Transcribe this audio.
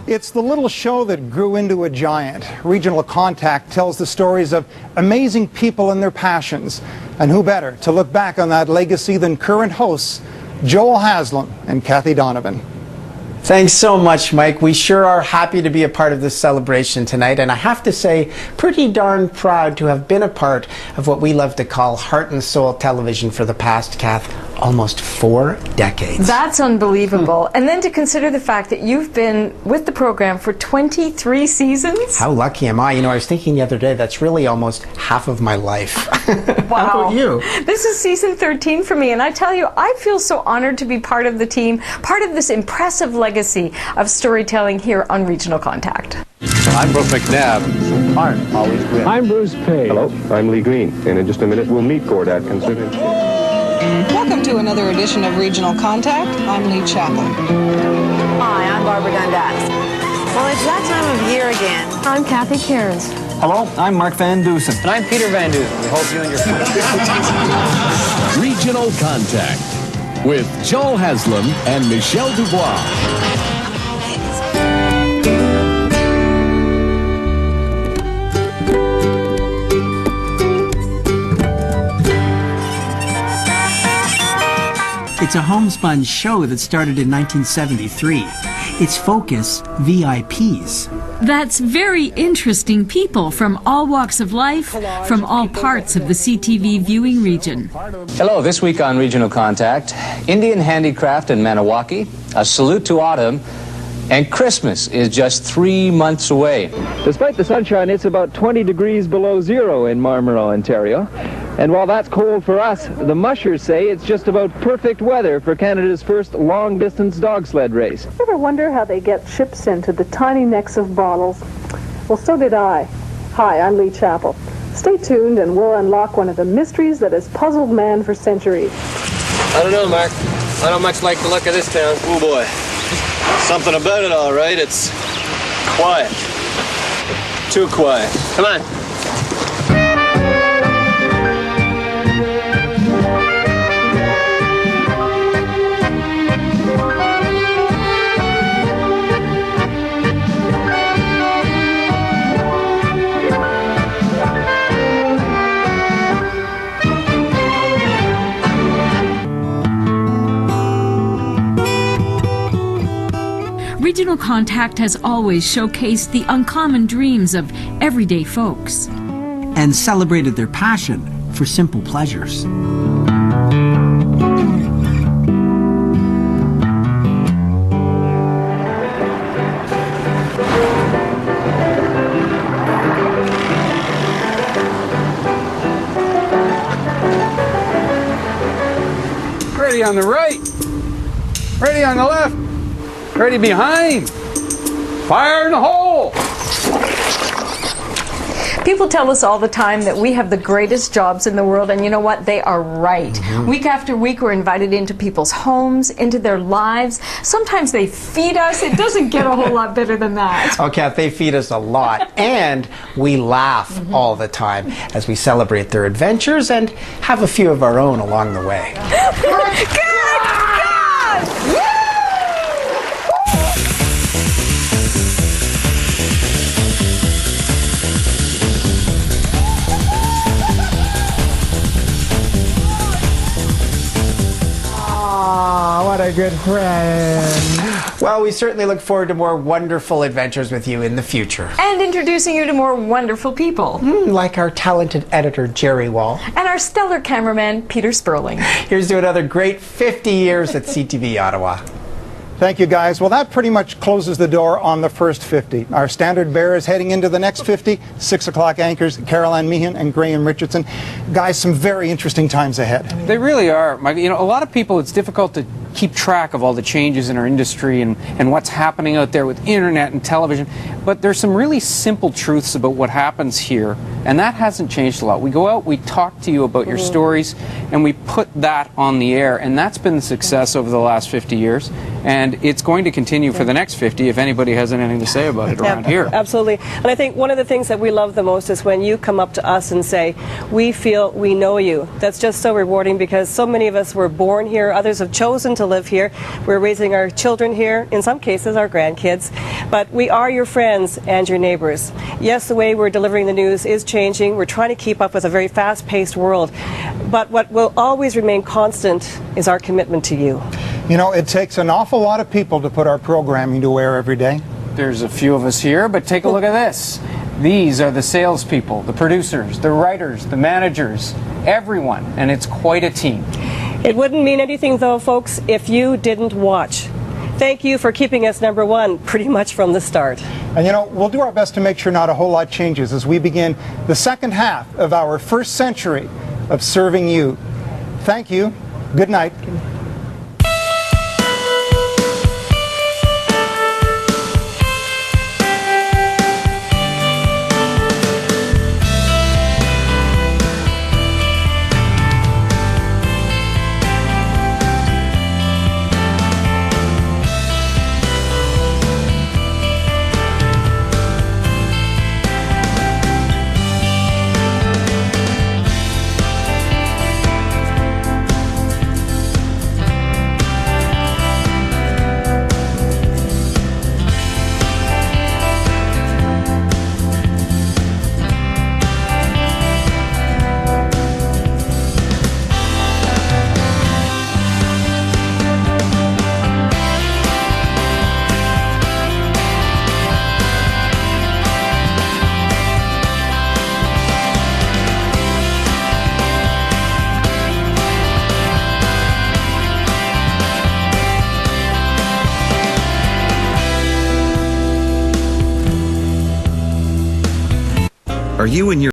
It's the little show that grew into a giant. Regional Contact tells the stories of amazing people and their passions. And who better to look back on that legacy than current hosts Joel Haslam and Kathy Donovan. Thanks so much, Mike. We sure are happy to be a part of this celebration tonight, and I have to say, pretty darn proud to have been a part of what we love to call heart and soul television for the past, Kath, almost 4 decades. That's unbelievable. And then to consider the fact that you've been with the program for 23 seasons. How lucky am I? You know, I was thinking the other day, that's really almost half of my life. Wow. How about you? This is season 13 for me, and I tell you, I feel so honored to be part of the team, part of this impressive legacy of storytelling here on Regional Contact. I'm Brooke McNabb. I'm always Green. I'm Bruce Page. Hello, I'm Lee Green, and in just a minute we'll meet Gord Atkinson. Welcome to another edition of Regional Contact. I'm Lee Chappell. Hi, I'm Barbara Dundas. Well, it's that time of year again. I'm Kathy Cairns. Hello, I'm Mark Van Dusen. And I'm Peter Van Dusen. We hope you and your friends. Regional Contact with Joel Haslam and Michelle Dubois. It's a homespun show that started in 1973. Its focus, VIPs. That's very interesting people from all walks of life, from all parts of the CTV viewing region. Hello, this week on Regional Contact, Indian handicraft in Maniwaki, a salute to autumn, and Christmas is just 3 months away. Despite the sunshine, it's about 20 degrees below zero in Marlborough, Ontario. And while that's cold for us, the mushers say it's just about perfect weather for Canada's first long-distance dog sled race. Ever wonder how they get ships into the tiny necks of bottles? Well, so did I. Hi, I'm Lee Chappell. Stay tuned and we'll unlock one of the mysteries that has puzzled man for centuries. I don't know, Mark. I don't much like the look of this town. Oh, boy. Something about it, all right. It's quiet. Too quiet. Come on. Regional Contact has always showcased the uncommon dreams of everyday folks. And celebrated their passion for simple pleasures. Ready on the right. Ready on the left. Ready behind. Fire in the hole. People tell us all the time that we have the greatest jobs in the world, and you know what? They are right. Week after week, we're invited into people's homes, into their lives. Sometimes they feed us. It doesn't get a whole lot better than that. Oh, Kath, they feed us a lot, and we laugh all the time as we celebrate their adventures and have a few of our own along the way. Good! Good! What a good friend. Well, we certainly look forward to more wonderful adventures with you in the future. And introducing you to more wonderful people. Like our talented editor, Jerry Wall. And our stellar cameraman, Peter Sperling. Here's to another great 50 years at CTV Ottawa. Thank you, guys. Well, that pretty much closes the door on the first 50. Our standard bearers heading into the next 50, 6 o'clock anchors, Caroline Meehan and Graham Richardson. Guys, some very interesting times ahead. They really are. You know, a lot of people, it's difficult to keep track of all the changes in our industry and what's happening out there with internet and television. But there's some really simple truths about what happens here, and that hasn't changed a lot. We go out, we talk to you about your stories, and we put that on the air, and that's been the success over the last 50 years. And it's going to continue for the next 50 if anybody has anything to say about it around here. Absolutely. And I think one of the things that we love the most is when you come up to us and say, we feel we know you. That's just so rewarding because so many of us were born here. Others have chosen to to live here. We're raising our children here, in some cases our grandkids, but we are your friends and your neighbors. Yes, the way we're delivering the news is changing. We're trying to keep up with a very fast-paced world, but what will always remain constant is our commitment to you. You know, it takes an awful lot of people to put our programming to air every day. There's a few of us here, but take a look at this. These are the salespeople, the producers, the writers, the managers, everyone, and it's quite a team. It wouldn't mean anything, though, folks, if you didn't watch. Thank you for keeping us number one pretty much from the start. And you know, we'll do our best to make sure not a whole lot changes as we begin the second half of our first century of serving you. Thank you. Good night. Are you and your